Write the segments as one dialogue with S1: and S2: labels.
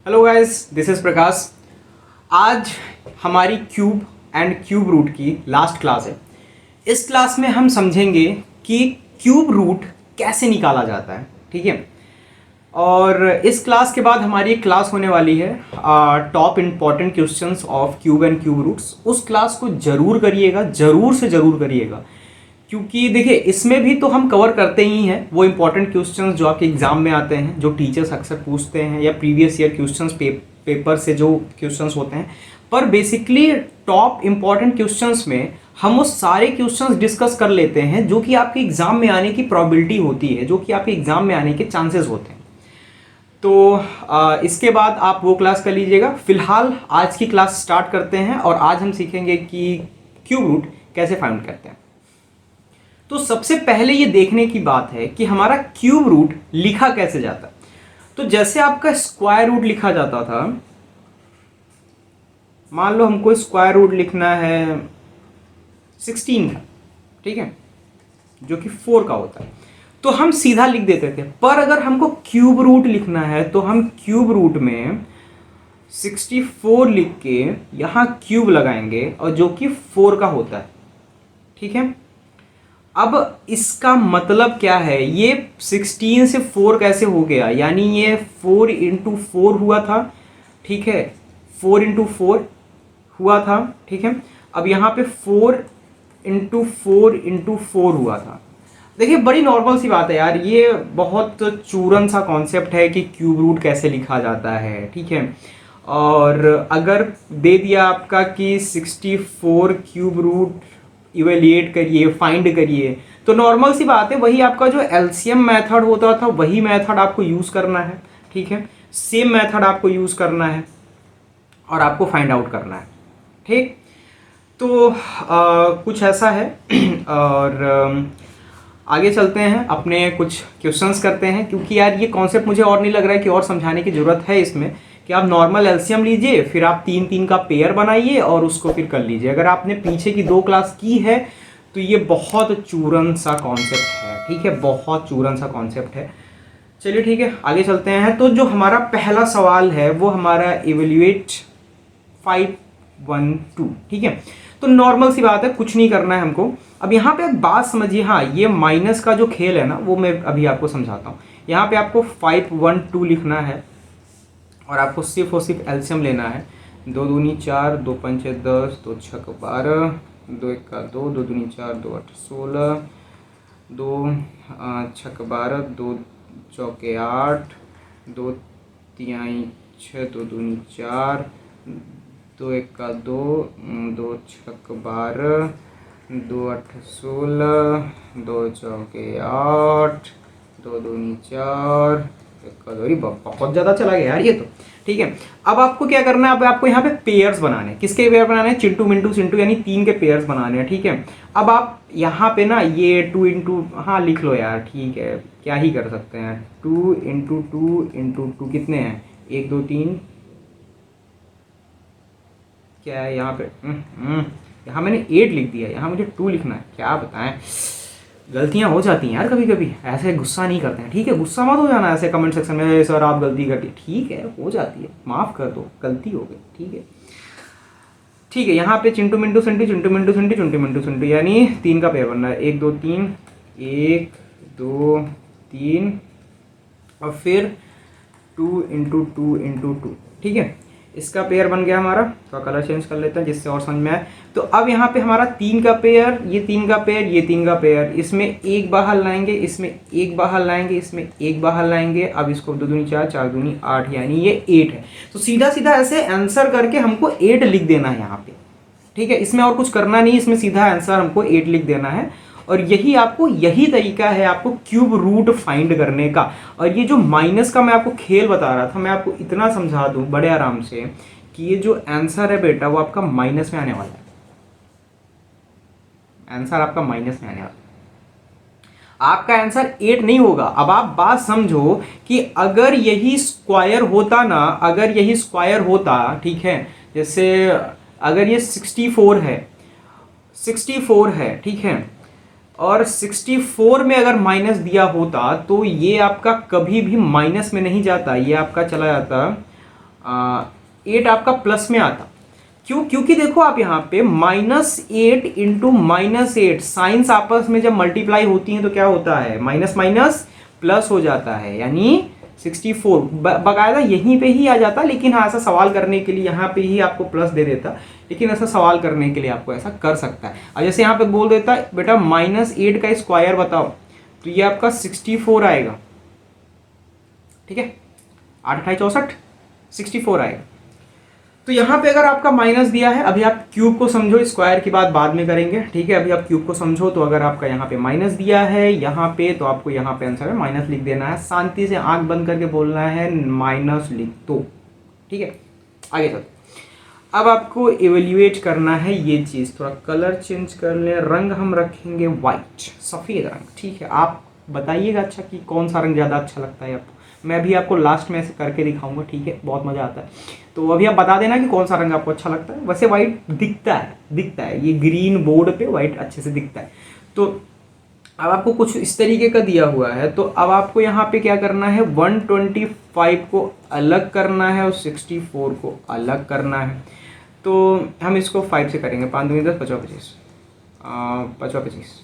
S1: Hello guys, this is प्रकाश। आज हमारी cube and cube root की लास्ट क्लास है। इस क्लास में हम समझेंगे कि क्यूब रूट कैसे निकाला जाता है, ठीक है। और इस क्लास के बाद हमारी एक क्लास होने वाली है top important questions of cube and cube roots. उस क्लास को ज़रूर करिएगा, ज़रूर से ज़रूर करिएगा, क्योंकि देखिए इसमें भी तो हम कवर करते ही हैं वो इंपॉर्टेंट क्वेश्चंस जो आपके एग्जाम में आते हैं, जो टीचर्स अक्सर पूछते हैं, या प्रीवियस ईयर क्वेश्चंस पेपर से जो क्वेश्चंस होते हैं। पर बेसिकली टॉप इंपॉर्टेंट क्वेश्चंस में हम वो सारे क्वेश्चंस डिस्कस कर लेते हैं जो कि आपके एग्जाम में आने की प्रोबेबिलिटी होती है, जो कि आपके एग्जाम में आने के चांसेस होते हैं। तो इसके बाद आप वो क्लास कर लीजिएगा। फिलहाल आज की क्लास स्टार्ट करते हैं और आज हम सीखेंगे कि क्यूब रूट कैसे फाइंड करते हैं। तो सबसे पहले ये देखने की बात है कि हमारा क्यूब रूट लिखा कैसे जाता है। तो जैसे आपका स्क्वायर रूट लिखा जाता था, मान लो हमको स्क्वायर रूट लिखना है 16 का, ठीक है, जो कि 4 का होता है, तो हम सीधा लिख देते थे। पर अगर हमको क्यूब रूट लिखना है तो हम क्यूब रूट में 64 लिख के यहाँ क्यूब लगाएंगे, और जो कि 4 का होता है, ठीक है। अब इसका मतलब क्या है, ये 16 से 4 कैसे हो गया, यानी ये 4 इंटू 4 हुआ था, ठीक है, 4 इंटू 4 हुआ था, ठीक है। अब यहाँ पे 4 इंटू 4 इंटू 4 हुआ था। देखिए बड़ी नॉर्मल सी बात है यार, ये बहुत चूरन सा कॉन्सेप्ट है कि क्यूब रूट कैसे लिखा जाता है, ठीक है। और अगर दे दिया आपका कि 64 क्यूब रूट इवेल्युएट करिए, फाइंड करिए, तो नॉर्मल सी बात है, वही आपका जो एलसीएम मेथड होता था वही मेथड आपको यूज़ करना है, ठीक है। सेम मेथड आपको यूज़ करना है और आपको फाइंड आउट करना है, ठीक। तो कुछ ऐसा है और आगे चलते हैं, अपने कुछ क्वेश्चंस करते हैं, क्योंकि यार ये कॉन्सेप्ट मुझे और नहीं लग रहा है कि और समझाने की ज़रूरत है इसमें, कि आप नॉर्मल एलसीएम लीजिए, फिर आप 3-3 का पेयर बनाइए और उसको फिर कर लीजिए। अगर आपने पीछे की 2 क्लास की है तो ये बहुत चूरन सा कॉन्सेप्ट है, ठीक है, बहुत चूरन सा कॉन्सेप्ट है। चलिए ठीक है, आगे चलते हैं। तो जो हमारा पहला सवाल है वो हमारा इवेल्युएट 512, ठीक है। तो नॉर्मल सी बात है, कुछ नहीं करना है हमको। अब यहाँ पे एक बात समझिए, हाँ ये माइनस का जो खेल है ना वो मैं अभी आपको समझाता हूँ। यहाँ पे आपको 512 लिखना है और आपको सिर्फ और सिर्फ एलसीएम लेना है। 2 दूनी 4, 2 पंचे 10, 2 छक 12, 2 एक का 2, 2 दूनी 4, 2 8 16, 2 छक 12, 2 चौके 8, 2 तिहाई 6, 2 दूनी 4, 2 एक का 2, 2 छक 12, 2 8 16, 2 चौके 8, 2 दूनी 4, बहुत ज़्यादा चला गया यार ये तो, ठीक है। अब आपको क्या करना है, अब आपको यहाँ पे पेयर्स बनाने हैं। किसके पेयर बनाने हैं? चिंटू मिंटू सिंटू, यानी 3 के पेयर्स बनाने हैं, ठीक है। अब आप यहाँ पे ना ये 2 इंटू, हाँ लिख लो यार, ठीक है, क्या ही कर सकते हैं। 2 इंटू 2 इंटू 2 कितने हैं? 1 2 3, क्या है यहाँ पे? यहाँ मैंने 8 लिख दिया, यहाँ मुझे 2 लिखना है, क्या बताएं। गलतियां हो जाती हैं यार कभी कभी, ऐसे गुस्सा नहीं करते हैं, ठीक है। गुस्सा मत हो जाना ऐसे कमेंट सेक्शन में, सर आप गलती करती, ठीक है, हो जाती है, माफ़ कर दो, गलती हो गई, ठीक है। ठीक है, यहाँ पे चिंटू मिंटू सिंटू, चिंटू मिंटू सिंटू, चिंटू मिंटू सिंटू, यानी 3 का पेयर बनना है। 1 2 3, 1 2 3, और फिर 2 इंटू 2 इंटू 2, ठीक है। इसका पेयर बन गया हमारा। तो कलर चेंज कर लेते हैं जिससे और समझ में आए। तो अब यहाँ पे हमारा 3 का पेयर, ये 3 का पेयर, ये 3 का पेयर, इसमें एक बाहर लाएंगे, इसमें एक बाहर लाएंगे, इसमें एक बाहर लाएंगे। अब इसको 2 दूनी 4, 4 दूनी 8, यानी ये 8 है। तो सीधा सीधा ऐसे आंसर करके हमको 8 लिख देना है यहाँ पे, ठीक है। इसमें और कुछ करना नहीं, इसमें सीधा आंसर हमको 8 लिख देना है। और यही तरीका है आपको क्यूब रूट फाइंड करने का। और ये जो माइनस का मैं आपको खेल बता रहा था, मैं आपको इतना समझा दूं बड़े आराम से कि ये जो आंसर है बेटा वो आपका माइनस में आने वाला है। आंसर आपका माइनस में आने वाला है, आपका आंसर 8 नहीं होगा। अब आप बात समझो कि अगर यही स्क्वायर होता ना, अगर यही स्क्वायर होता, ठीक है, जैसे अगर ये 64 है, 64 है, ठीक है, और 64 में अगर माइनस दिया होता तो ये आपका कभी भी माइनस में नहीं जाता, ये आपका चला जाता 8 आपका प्लस में आता। क्यों? क्योंकि देखो आप यहाँ पे -8 इंटू -8 साइंस आपस में जब मल्टीप्लाई होती हैं तो क्या होता है, माइनस माइनस प्लस हो जाता है, यानी 64 बकायदा यहीं पे ही आ जाता। लेकिन हाँ, ऐसा सवाल करने के लिए यहाँ पे ही आपको प्लस दे देता, लेकिन ऐसा सवाल करने के लिए आपको ऐसा कर सकता है। अब जैसे यहाँ पे बोल देता है बेटा -8 का स्क्वायर बताओ, तो ये आपका 64 आएगा। ठीक है, 8 × 64 64 आएगा। तो यहाँ पे अगर आपका माइनस दिया है, अभी आप क्यूब को समझो, स्क्वायर की बात बाद में करेंगे। ठीक है, अभी आप क्यूब को समझो। तो अगर आपका यहाँ पे माइनस दिया है यहाँ पे, तो आपको यहाँ पे आंसर में माइनस लिख देना है। शांति से आंख बंद करके बोलना है माइनस लिख दो। ठीक है, आगे चलो। अब आपको इवेल्युएट करना है ये चीज़। थोड़ा कलर चेंज कर लें, रंग हम रखेंगे वाइट, सफ़ेद रंग। ठीक है, आप बताइएगा अच्छा कि कौन सा रंग ज़्यादा अच्छा लगता है आपको। मैं भी आपको लास्ट में ऐसे करके दिखाऊंगा। ठीक है, बहुत मज़ा आता है। तो अभी आप बता देना कि कौन सा रंग आपको अच्छा लगता है। वैसे वाइट दिखता है, ये ग्रीन बोर्ड पे वाइट अच्छे से दिखता है। तो अब आपको कुछ इस तरीके का दिया हुआ है। तो अब आपको यहाँ पे क्या करना है, 125 को अलग करना है और 64 को अलग करना है। तो हम इसको 5 से करेंगे। 5 दूनी 10, 5 25, 5 25,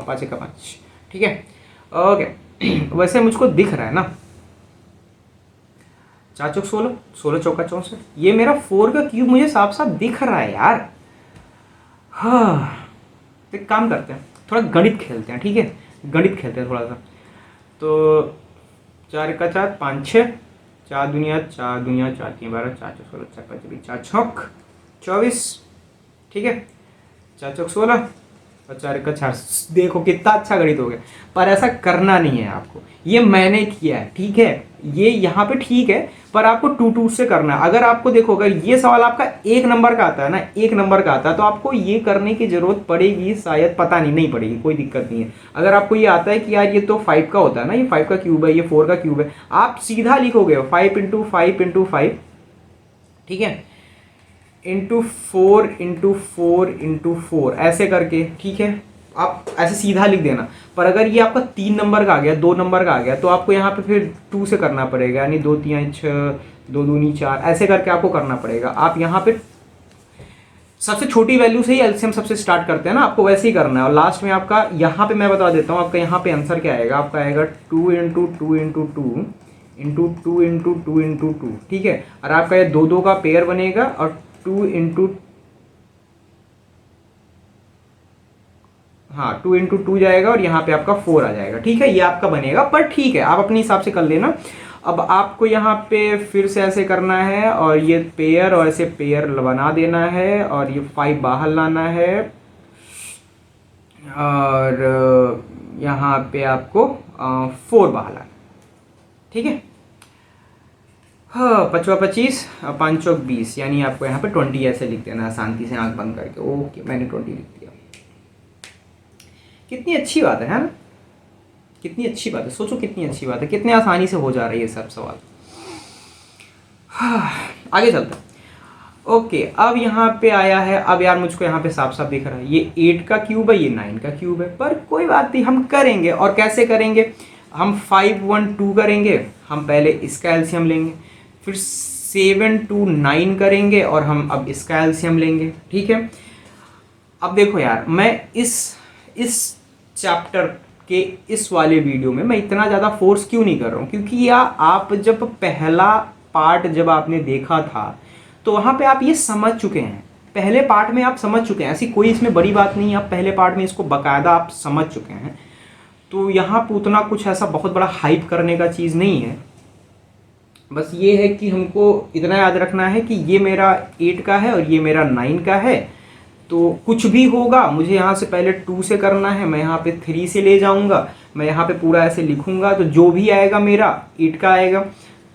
S1: 5 का 5। ठीक है, ओके। वैसे मुझको दिख रहा है ना, 4 चौक 16, 16 चौका 64। ये मेरा 4 का क्यूब मुझे साफ साफ दिख रहा है यार। हाँ, तो एक काम करते हैं, थोड़ा गणित खेलते हैं। ठीक है, गणित खेलते हैं थोड़ा सा। तो 4 का 4, 5 6, 4 दुनिया 4 4 3 12, 4 चौक 16, 4 5 20, 4 छौक 24। ठीक है, 4 चौक 16 और 4 का 4। देखो कितना अच्छा गणित हो गया। पर ऐसा करना नहीं है आपको, ये मैंने किया है। ठीक है, ये यहाँ पे ठीक है, पर आपको 2 से करना है। अगर आपको देखो, अगर ये सवाल आपका 1 नंबर का आता है ना, 1 नंबर का आता है, तो आपको ये करने की जरूरत पड़ेगी शायद, पता नहीं पड़ेगी, कोई दिक्कत नहीं है। अगर आपको ये आता है कि यार ये तो 5 का होता है ना, ये 5 का क्यूब है, ये 4 का क्यूब है, आप सीधा लिखोगे 5 × 5 × 5। ठीक है, ×4 × 4 × 4 ऐसे करके। ठीक है, आप ऐसे सीधा लिख देना। पर अगर ये आपका 3 नंबर का आ गया, 2 नंबर का आ गया, तो आपको यहाँ पे फिर 2 से करना पड़ेगा, यानी 2 3 6, 2 दूनी 4 ऐसे करके आपको करना पड़ेगा। आप यहाँ पे सबसे छोटी वैल्यू से ही एलसीएम सबसे स्टार्ट करते हैं ना, आपको वैसे ही करना है। और लास्ट में आपका यहाँ पे मैं बता देता हूँ, आपका यहाँ पे आंसर क्या आएगा, आपका आएगा 2 × 2 × 2 × 2 × 2 × 2। ठीक है, और आपका ये 2 2 का पेयर बनेगा और 2 × 2 जाएगा और यहाँ पे आपका 4 आ जाएगा। ठीक है, ये आपका बनेगा, पर ठीक है आप अपने हिसाब से कर लेना। अब आपको यहाँ पे फिर से ऐसे करना है और ये पेयर और ऐसे पेयर बना देना है और ये 5 बाहर लाना है और यहाँ पे आपको 4 बाहर लाना। ठीक है, हाँ, 5 25, 5 चौक 20, यानी आपको यहाँ पे 20 ऐसे लिख देना है, शांति से आंख बंद करके। ओके, मैंने 20 लिख दिया। कितनी अच्छी बात है ना, कितनी अच्छी बात है। सोचो कितनी अच्छी बात है, कितने आसानी से हो जा रही है सब सवाल। हाँ, आगे चलते हैं। ओके, अब यहाँ पे आया है। अब यार मुझको यहाँ पे साफ साफ दिख रहा है, ये 8 का क्यूब है, ये 9 का क्यूब है, पर कोई बात नहीं, हम करेंगे। और कैसे करेंगे, हम 5 1 2 करेंगे। हम पहले इसका एलसीएम लेंगे, फिर 7 2 9 करेंगे और हम अब इसका एलसीएम लेंगे। ठीक है, अब देखो यार, मैं इस चैप्टर के इस वाले वीडियो में मैं इतना ज़्यादा फोर्स क्यों नहीं कर रहा हूँ, क्योंकि यार आप जब पहला पार्ट जब आपने देखा था तो वहाँ पे आप ये समझ चुके हैं। पहले पार्ट में आप समझ चुके हैं, ऐसी कोई इसमें बड़ी बात नहीं है, आप पहले पार्ट में इसको बाकायदा आप समझ चुके हैं। तो यहाँ पे उतना कुछ ऐसा बहुत बड़ा हाइप करने का चीज़ नहीं है। बस ये है कि हमको इतना याद रखना है कि ये मेरा 8 का है और ये मेरा 9 का है। तो कुछ भी होगा मुझे यहाँ से पहले 2 से करना है, मैं यहाँ पे 3 से ले जाऊँगा, मैं यहाँ पे पूरा ऐसे लिखूँगा। तो जो भी आएगा मेरा 8 का आएगा,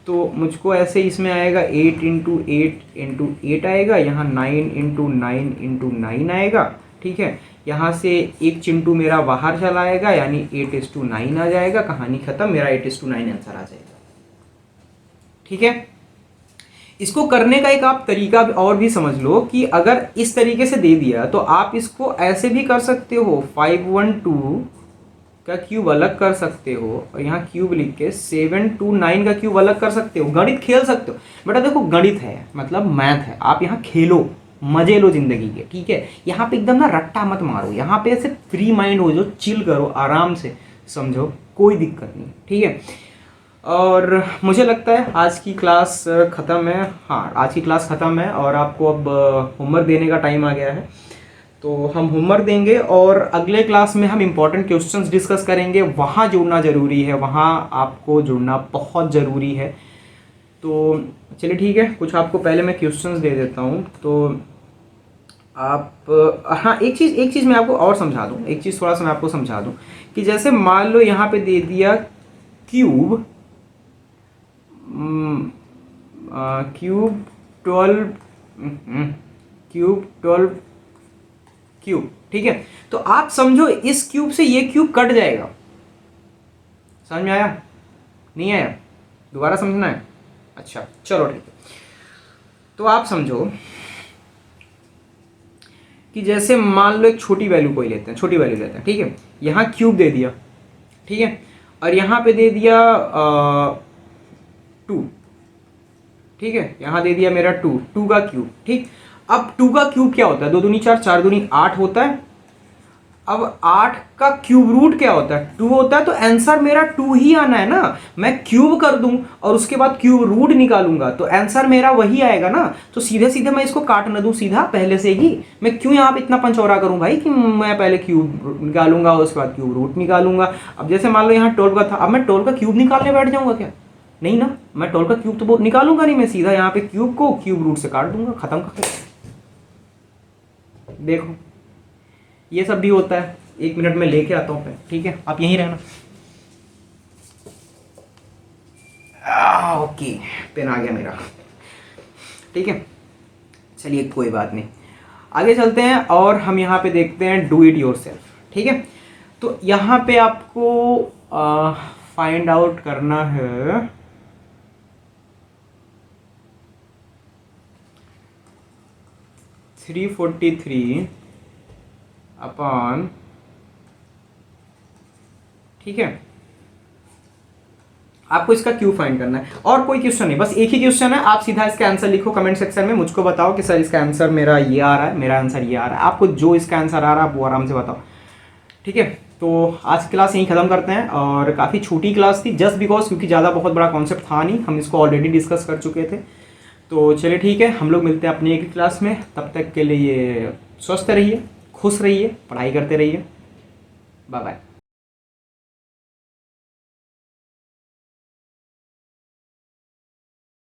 S1: तो मुझको ऐसे इसमें आएगा 8 × 8 × 8 आएगा, यहाँ 9 × 9 × 9 आएगा। ठीक है, यहाँ से एक चिंटू मेरा बाहर चला आएगा, यानी 8:9 आ जाएगा। कहानी खत्म, मेरा 8:9 आंसर आ जाएगा। ठीक है, इसको करने का एक आप तरीका और भी समझ लो कि अगर इस तरीके से दे दिया तो आप इसको ऐसे भी कर सकते हो, 5 1 2 का क्यूब अलग कर सकते हो और यहाँ क्यूब लिख के 7 to 9 का क्यूब अलग कर सकते हो, गणित खेल सकते हो। बेटा देखो गणित है मतलब मैथ है, आप यहाँ खेलो, मजे लो जिंदगी के, ठीक है। यहाँ पे एकदम ना रट्टा मत मारो, यहाँ पे ऐसे फ्री माइंड हो जाओ, चिल करो, आराम से समझो, कोई दिक्कत नहीं, ठीक है। और मुझे लगता है आज की क्लास ख़त्म है, हाँ आज की क्लास ख़त्म है और आपको अब होमवर्क देने का टाइम आ गया है। तो हम होमवर्क देंगे और अगले क्लास में हम इम्पॉर्टेंट क्वेश्चंस डिस्कस करेंगे, वहाँ जुड़ना ज़रूरी है, वहाँ आपको जुड़ना बहुत ज़रूरी है। तो चलिए ठीक है, कुछ आपको पहले मैं क्वेश्चंस दे देता हूँ। तो आप हाँ एक चीज़ मैं आपको और समझा दूँ, एक चीज़ थोड़ा सा मैं आपको समझा दूँ कि जैसे मान लो यहाँ पे दे दिया क्यूब 12 क्यूब, ठीक है। तो आप समझो इस क्यूब से ये क्यूब कट जाएगा, समझ में आया? नहीं आया? दोबारा समझना है? अच्छा चलो ठीक है। तो आप समझो कि जैसे मान लो एक छोटी वैल्यू कोई लेते हैं, छोटी वैल्यू लेते हैं, ठीक है। यहाँ क्यूब दे दिया, ठीक है, और यहाँ पे दे दिया 2, ठीक है। यहाँ दे दिया मेरा 2 का क्यूब, ठीक। अब 2 का क्यूब क्या होता है? 2 दूनी 4, 4 दूनी 8 होता है। अब 8 का क्यूब रूट क्या होता है? 2 होता है। तो आंसर मेरा 2 ही आना है ना। मैं क्यूब कर दूं और उसके बाद क्यूब रूट निकालूंगा तो आंसर मेरा वही आएगा ना। तो सीधे सीधे मैं इसको काट न दूं सीधा पहले से ही, मैं क्यों यहाँ पे इतना पंचौरा करूं भाई कि मैं पहले क्यूब निकालूंगा और उसके बाद क्यूब रूट निकालूंगा। अब जैसे मान लो यहाँ 12 का था, अब मैं 12 का क्यूब निकालने बैठ जाऊंगा क्या? नहीं ना, मैं 12 का क्यूब तो निकालूंगा नहीं, मैं सीधा यहाँ पे क्यूब को क्यूब रूट से काट दूंगा, खत्म कर। देखो ये सब भी होता है, 1 मिनट में लेके आता हूँ, ठीक है, आप यहीं रहना। ओके, पेन आ गया मेरा, ठीक है। चलिए कोई बात नहीं, आगे चलते हैं और हम यहाँ पे देखते हैं डू इट योरसेल्फ, ठीक है। तो यहाँ पे आपको फाइंड आउट करना है 343 अपॉन, ठीक है। आपको इसका क्यू फाइंड करना है और कोई क्वेश्चन नहीं, बस एक ही क्वेश्चन है। आप सीधा इसका आंसर लिखो कमेंट सेक्शन में, मुझको बताओ कि सर इसका आंसर मेरा ये आ रहा है, मेरा आंसर ये आ रहा है। आपको जो इसका आंसर आ रहा है आप वो आराम से बताओ, ठीक है। तो आज की क्लास यहीं ख़त्म करते हैं और काफ़ी छोटी क्लास थी जस्ट बिकॉज क्योंकि ज़्यादा बहुत बड़ा कॉन्सेप्ट था नहीं, हम इसको ऑलरेडी डिस्कस कर चुके थे। तो चलिए ठीक है, हम लोग मिलते हैं अपनी एक क्लास में, तब तक के लिए स्वस्थ रहिए, खुश रहिए, पढ़ाई करते रहिए। Bye bye.